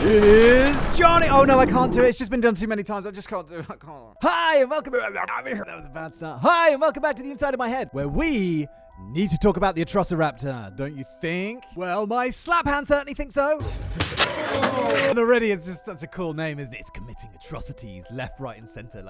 is Johnny. Oh no, I can't do it. It's just been done too many times. I just can't do it. I can't. Hi, and welcome. That was a bad start. Hi, and welcome back to the Inside of My Head, where we need to talk about the Atrociraptor, don't you think? Well, my slap hand certainly thinks so. And already it's just such a cool name, isn't it? It's committing atrocities left, right, and center.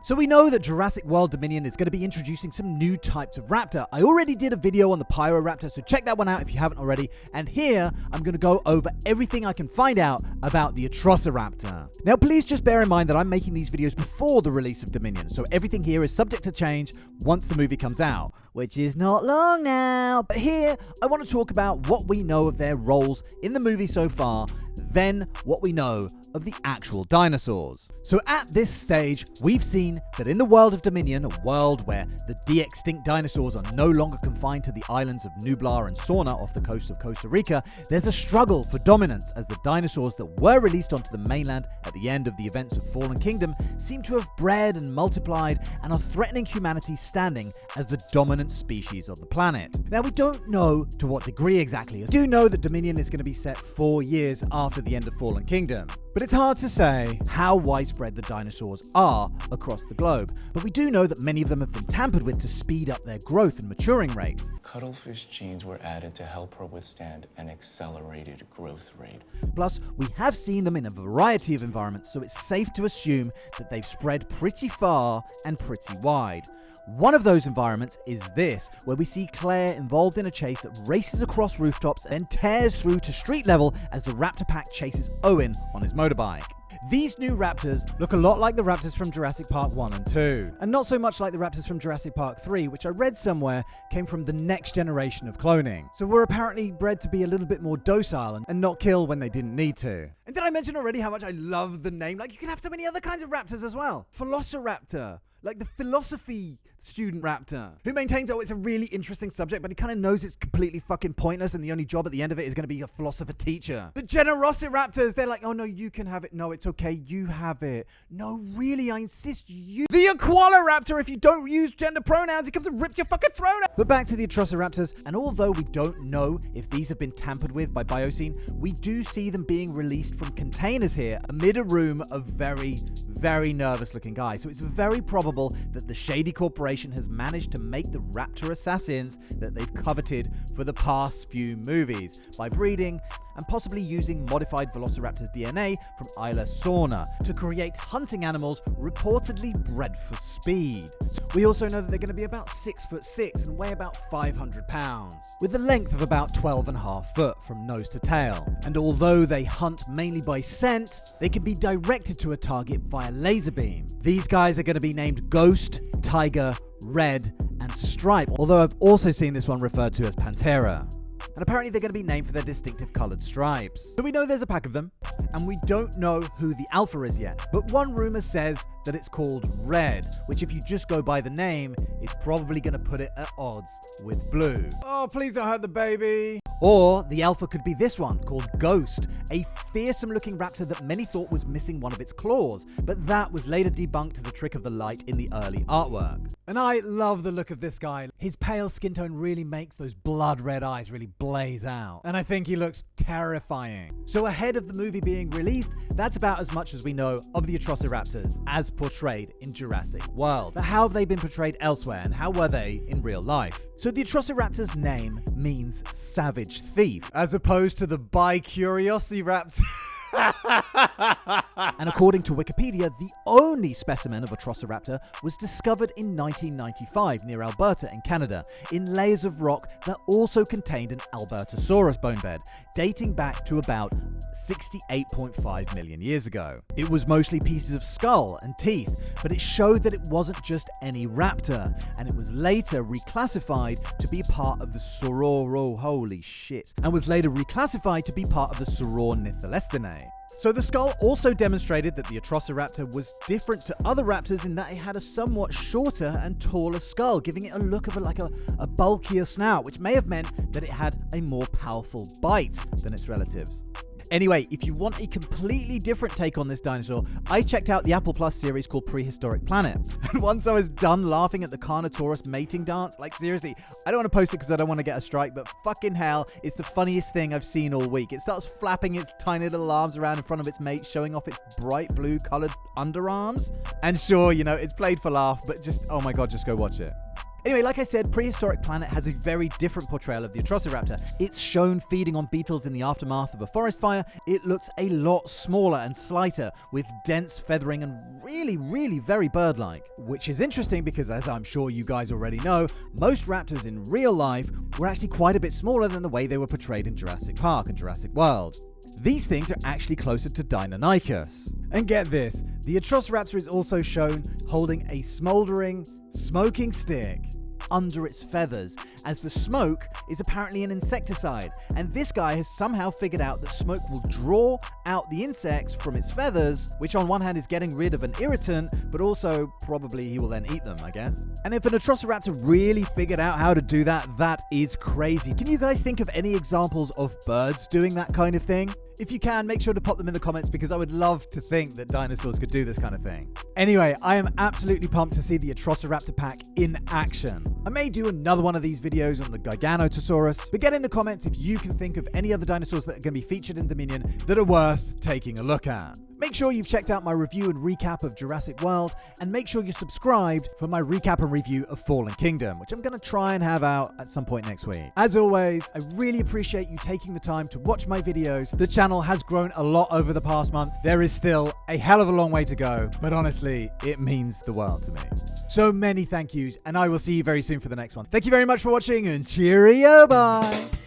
So we know that Jurassic World Dominion is going to be introducing some new types of raptor. I already did a video on the Pyroraptor, so check that one out if you haven't already. And here, I'm going to go over everything I can find out about the Atrociraptor. Now, please just bear in mind that I'm making these videos before the release of Dominion, so everything here is subject to change once the movie comes out, which is not long now. But here, I want to talk about what we know of their roles in the movie so far, then what we know of the actual dinosaurs. So at this stage, we've seen that in the world of Dominion, a world where the de-extinct dinosaurs are no longer confined to the islands of Nublar and Sauna off the coast of Costa Rica, there's a struggle for dominance as the dinosaurs that were released onto the mainland at the end of the events of Fallen Kingdom seem to have bred and multiplied and are threatening humanity's standing as the dominant species on the planet. Now, we don't know to what degree exactly. I do know that Dominion is going to be set 4 years after the end of Fallen Kingdom, but it's hard to say how widespread the dinosaurs are across the globe. But we do know that many of them have been tampered with to speed up their growth and maturing rates. Cuttlefish genes were added to help her withstand an accelerated growth rate. Plus, we have seen them in a variety of environments, so it's safe to assume that they've spread pretty far and pretty wide. One of those environments is this, where we see Claire involved in a chase that races across rooftops and tears through to street level as the raptor pack chases Owen on his motorbike. These new raptors look a lot like the raptors from Jurassic Park 1 and 2, and not so much like the raptors from Jurassic Park 3, which I read somewhere came from the next generation of cloning. So we're apparently bred to be a little bit more docile and not kill when they didn't need to. And did I mention already how much I love the name? Like, you can have so many other kinds of raptors as well. Velociraptor, like the philosophy student raptor, who maintains, it's a really interesting subject, but he kind of knows it's completely fucking pointless and the only job at the end of it is going to be a philosopher teacher. The Generosiraptors, they're like, oh no, you can have it. No, it's okay, you have it. No, really, I insist, you. The Aqualaraptor, if you don't use gender pronouns, he comes and rips your fucking throat out. But back to the Atrociraptors, and although we don't know if these have been tampered with by Biocene, we do see them being released from containers here amid a room of very, very nervous looking guys. So it's very probable that the shady corporation has managed to make the raptor assassins that they've coveted for the past few movies by breeding and possibly using modified Velociraptor DNA from Isla Sorna to create hunting animals reportedly bred for speed. We also know that they're going to be about 6'6" and weigh about 500 pounds, with a length of about 12.5 foot from nose to tail. And although they hunt mainly by scent, they can be directed to a target via laser beam. These guys are going to be named Ghost, Tiger, Red, and Stripe, although I've also seen this one referred to as Pantera. And apparently they're going to be named for their distinctive coloured stripes. So we know there's a pack of them, and we don't know who the alpha is yet. But one rumour says that it's called Red, which if you just go by the name, is probably going to put it at odds with Blue. Oh, please don't hurt the baby. Or the alpha could be this one, called Ghost, a fearsome-looking raptor that many thought was missing one of its claws, but that was later debunked as a trick of the light in the early artwork. And I love the look of this guy. His pale skin tone really makes those blood-red eyes really blaze out, and I think he looks terrifying. So ahead of the movie being released, that's about as much as we know of the Atrociraptors as portrayed in Jurassic World. But how have they been portrayed elsewhere, and how were they in real life? So the Atrociraptor's name means savage thief, as opposed to the Bicuriosiraptor. And according to Wikipedia, the only specimen of Atrociraptor was discovered in 1995 near Alberta in Canada, in layers of rock that also contained an Albertosaurus bone bed, dating back to about 68.5 million years ago. It was mostly pieces of skull and teeth, but it showed that it wasn't just any raptor, and it was later reclassified to be part of the Sauronithilestinae. So the skull also demonstrated that the Atrociraptor was different to other raptors in that it had a somewhat shorter and taller skull, giving it a look of a bulkier snout, which may have meant that it had a more powerful bite than its relatives. Anyway, if you want a completely different take on this dinosaur, I checked out the Apple Plus series called Prehistoric Planet. And once I was done laughing at the Carnotaurus mating dance, like seriously, I don't want to post it because I don't want to get a strike, but fucking hell, it's the funniest thing I've seen all week. It starts flapping its tiny little arms around in front of its mate, showing off its bright blue colored underarms. And sure, you know, it's played for laugh, but just, oh my god, just go watch it. Anyway, like I said, Prehistoric Planet has a very different portrayal of the Atrociraptor. It's shown feeding on beetles in the aftermath of a forest fire. It looks a lot smaller and slighter, with dense feathering and really very bird-like. Which is interesting because, as I'm sure you guys already know, most raptors in real life were actually quite a bit smaller than the way they were portrayed in Jurassic Park and Jurassic World. These things are actually closer to Deinonychus. And get this, the Atrociraptor is also shown holding a smouldering, smoking stick under its feathers, as the smoke is apparently an insecticide, and this guy has somehow figured out that smoke will draw out the insects from its feathers, which on one hand is getting rid of an irritant, but also probably he will then eat them, I guess. And if an Atrociraptor really figured out how to do that, that is crazy. Can you guys think of any examples of birds doing that kind of thing? If you can, make sure to pop them in the comments because I would love to think that dinosaurs could do this kind of thing. Anyway, I am absolutely pumped to see the Atrociraptor pack in action. I may do another one of these videos on the Giganotosaurus, but get in the comments if you can think of any other dinosaurs that are going to be featured in Dominion that are worth taking a look at. Make sure you've checked out my review and recap of Jurassic World, and make sure you're subscribed for my recap and review of Fallen Kingdom, which I'm going to try and have out at some point next week. As always, I really appreciate you taking the time to watch my videos. The channel has grown a lot over the past month. There is still a hell of a long way to go, but honestly, it means the world to me. So many thank yous, and I will see you very soon for the next one. Thank you very much for watching, and cheerio, bye!